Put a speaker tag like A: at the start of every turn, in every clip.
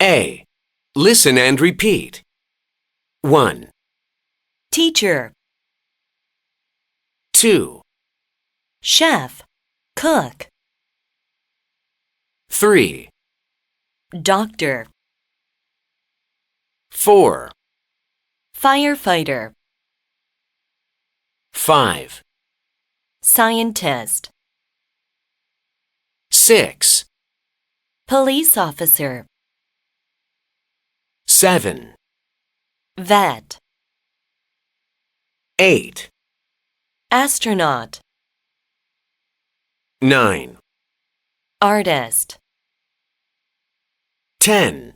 A: A. Listen and repeat. 1,
B: Teacher,
A: 2,
B: chef, cook,
A: 3,
B: doctor,
A: 4,
B: firefighter,
A: 5,
B: scientist,
A: 6,
B: police officer,
A: 7,
B: vet,
A: 8,
B: astronaut,
A: 9,
B: artist,
A: 10.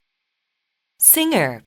B: singer.